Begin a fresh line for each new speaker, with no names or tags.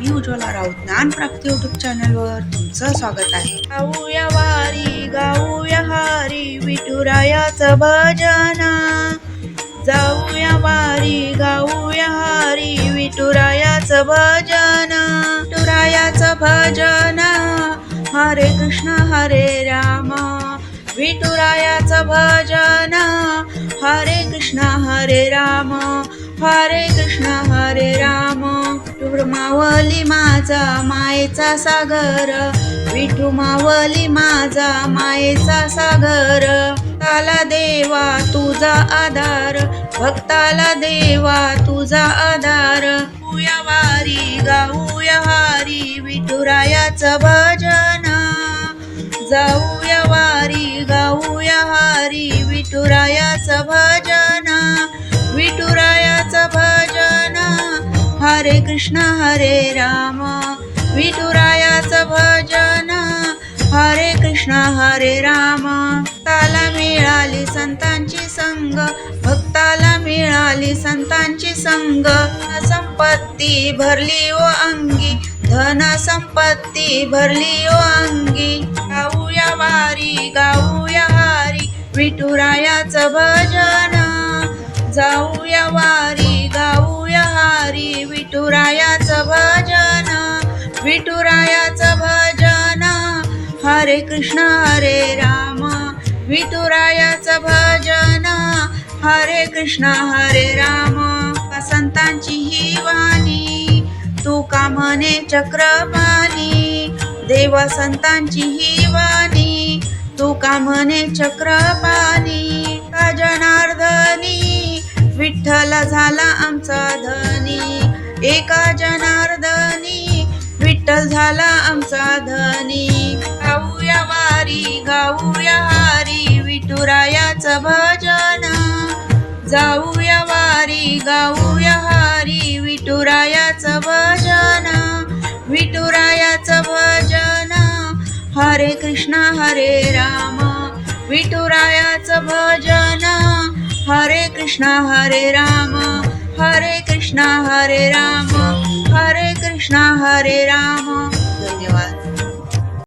मी Ujjwala Raut ज्ञानप्राप्ती YouTube चॅनलवर तुमचं स्वागत आहे. गाऊया वारी गाऊया हारी विठुरायाचं भजन. जाऊया वारी गाऊया हारी विठुरायाचं भजन. विठुरायाचं भजन हरे कृष्ण हरे राम. विठुरायाचं भजन हरे कृष्ण हरे राम. हरे कृष्ण हरे राम. विठू मावली माझा मायेचा सागर. विठू मावली माझा मायेचा सागर. भक्ताला देवा तुझा आधार. भक्ताला देवा तुझा आधार. गाऊया वारी गाऊया हारी विठुरायाचं भजन. जाऊया वारी गाऊया हारी विठुरायाचं भजन. विठुरायाचं भजन हरे कृष्ण हरे राम. विठुरायाचं भजन हरे कृष्ण हरे राम. भक्ताला मिळाली संतांची संग. भक्ताला मिळाली संतांची संग. संपत्ती भरली ओ अंगी. धन संपत्ती भरली ओ अंगी. गाऊया वारी गाऊया हारी विठुरायाचं भजन. जाऊया वारी गाऊया हारी विठुरायाचं भजन. विठुरायाचं भजन हरे कृष्ण हरे राम. विठुरायाचं भजन हरे कृष्ण हरे राम. संतांची ही वाणी तू का म्हणे चक्रपाणी. देवा संतांची ही वाणी तू का म्हणे चक्रपाणी. का जनार्दनी विठ्ठल झाला आमचा धनी. एका जनार्दनी विठ्ठल झाला आमचा धनी. गाऊया वारी गाऊया हारी विठुरायाचं भजन. जाऊया वारी गाऊया हारी विठुरायाचं भजन. विठुरायाचं भजन हरे कृष्ण हरे राम. विठुरायाचं भजन हरे कृष्ण हरे राम. हरे कृष्ण हरे राम. हरे कृष्ण हरे राम. धन्यवाद.